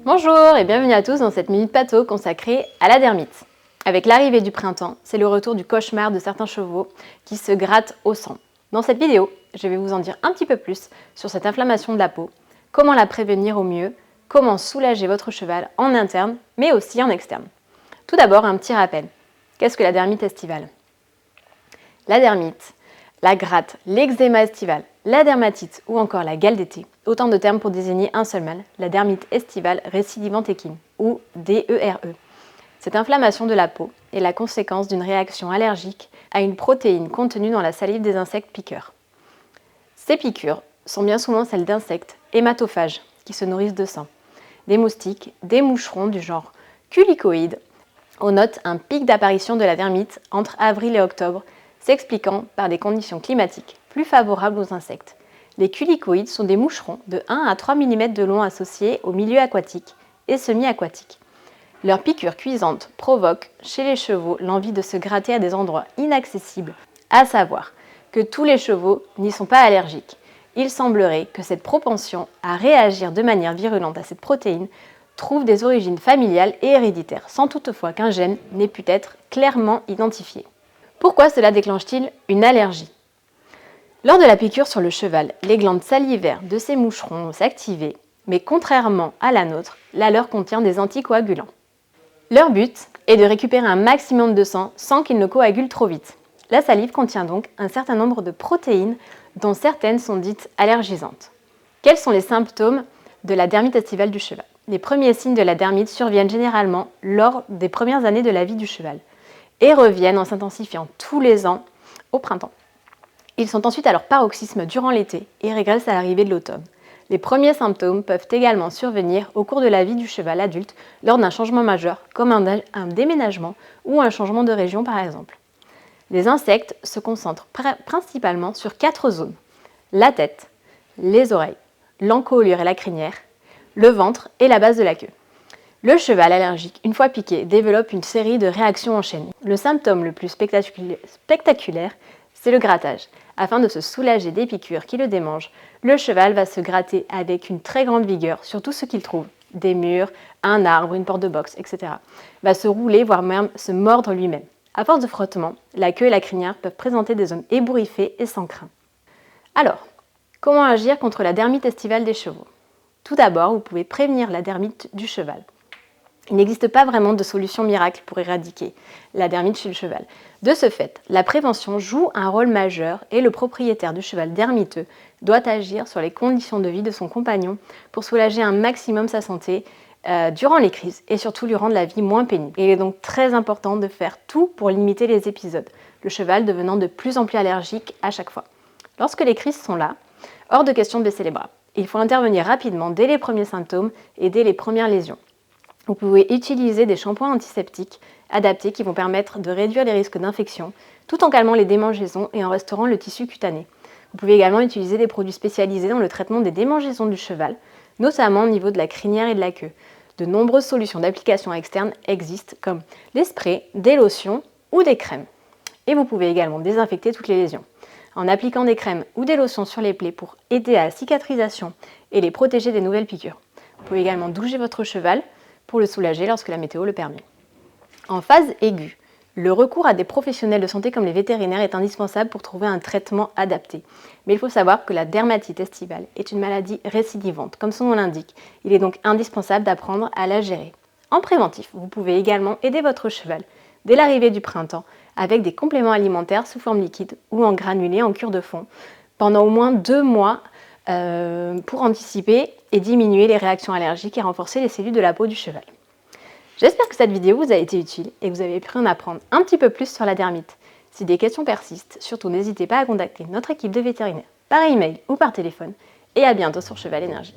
Bonjour et bienvenue à tous dans cette Minute Patho consacrée à la dermite. Avec l'arrivée du printemps, c'est le retour du cauchemar de certains chevaux qui se grattent au sang. Dans cette vidéo, je vais vous en dire un petit peu plus sur cette inflammation de la peau, comment la prévenir au mieux, comment soulager votre cheval en interne mais aussi en externe. Tout d'abord, un petit rappel. Qu'est-ce que la dermite estivale? La dermite, la gratte, l'eczéma estival, la dermatite ou encore la gale d'été, autant de termes pour désigner un seul mal, la dermite estivale récidivante équine, ou DERE. Cette inflammation de la peau est la conséquence d'une réaction allergique à une protéine contenue dans la salive des insectes piqueurs. Ces piqûres sont bien souvent celles d'insectes hématophages qui se nourrissent de sang, des moustiques, des moucherons du genre culicoïdes. On note un pic d'apparition de la dermite entre avril et octobre, s'expliquant par des conditions climatiques plus favorables aux insectes. Les culicoïdes sont des moucherons de 1 à 3 mm de long associés aux milieux aquatiques et semi-aquatiques. Leur piqûre cuisante provoque chez les chevaux l'envie de se gratter à des endroits inaccessibles, à savoir que tous les chevaux n'y sont pas allergiques. Il semblerait que cette propension à réagir de manière virulente à cette protéine trouve des origines familiales et héréditaires, sans toutefois qu'un gène n'ait pu être clairement identifié. Pourquoi cela déclenche-t-il une allergie? Lors de la piqûre sur le cheval, les glandes salivaires de ces moucherons vont s'activer, mais contrairement à la nôtre, la leur contient des anticoagulants. Leur but est de récupérer un maximum de sang sans qu'il ne coagule trop vite. La salive contient donc un certain nombre de protéines dont certaines sont dites allergisantes. Quels sont les symptômes de la dermite estivale du cheval? Les premiers signes de la dermite surviennent généralement lors des premières années de la vie du cheval et reviennent en s'intensifiant tous les ans au printemps. Ils sont ensuite à leur paroxysme durant l'été et régressent à l'arrivée de l'automne. Les premiers symptômes peuvent également survenir au cours de la vie du cheval adulte lors d'un changement majeur comme un déménagement ou un changement de région par exemple. Les insectes se concentrent principalement sur 4 zones: la tête, les oreilles, l'encolure et la crinière, le ventre et la base de la queue. Le cheval allergique, une fois piqué, développe une série de réactions en chaîne. Le symptôme le plus spectaculaire, c'est le grattage. Afin de se soulager des piqûres qui le démangent, le cheval va se gratter avec une très grande vigueur sur tout ce qu'il trouve, des murs, un arbre, une porte de box, etc. Va se rouler, voire même se mordre lui-même. À force de frottement, la queue et la crinière peuvent présenter des zones ébouriffées et sans crin. Alors, comment agir contre la dermite estivale des chevaux? Tout d'abord, vous pouvez prévenir la dermite du cheval. Il n'existe pas vraiment de solution miracle pour éradiquer la dermite chez le cheval. De ce fait, la prévention joue un rôle majeur et le propriétaire du cheval dermiteux doit agir sur les conditions de vie de son compagnon pour soulager un maximum sa santé durant les crises et surtout lui rendre la vie moins pénible. Il est donc très important de faire tout pour limiter les épisodes, le cheval devenant de plus en plus allergique à chaque fois. Lorsque les crises sont là, hors de question de baisser les bras. Il faut intervenir rapidement dès les premiers symptômes et dès les premières lésions. Vous pouvez utiliser des shampoings antiseptiques adaptés qui vont permettre de réduire les risques d'infection tout en calmant les démangeaisons et en restaurant le tissu cutané. Vous pouvez également utiliser des produits spécialisés dans le traitement des démangeaisons du cheval, notamment au niveau de la crinière et de la queue. De nombreuses solutions d'application externe existent comme les sprays, des lotions ou des crèmes. Et vous pouvez également désinfecter toutes les lésions en appliquant des crèmes ou des lotions sur les plaies pour aider à la cicatrisation et les protéger des nouvelles piqûres. Vous pouvez également doucher votre cheval pour le soulager lorsque la météo le permet. En phase aiguë, le recours à des professionnels de santé comme les vétérinaires est indispensable pour trouver un traitement adapté. Mais il faut savoir que la dermatite estivale est une maladie récidivante, comme son nom l'indique. Il est donc indispensable d'apprendre à la gérer. En préventif, vous pouvez également aider votre cheval dès l'arrivée du printemps avec des compléments alimentaires sous forme liquide ou en granulés en cure de fond pendant au moins 2 mois pour anticiper et diminuer les réactions allergiques et renforcer les cellules de la peau du cheval. J'espère que cette vidéo vous a été utile et que vous avez pu en apprendre un petit peu plus sur la dermite. Si des questions persistent, surtout n'hésitez pas à contacter notre équipe de vétérinaires par email ou par téléphone. Et à bientôt sur Cheval Énergie.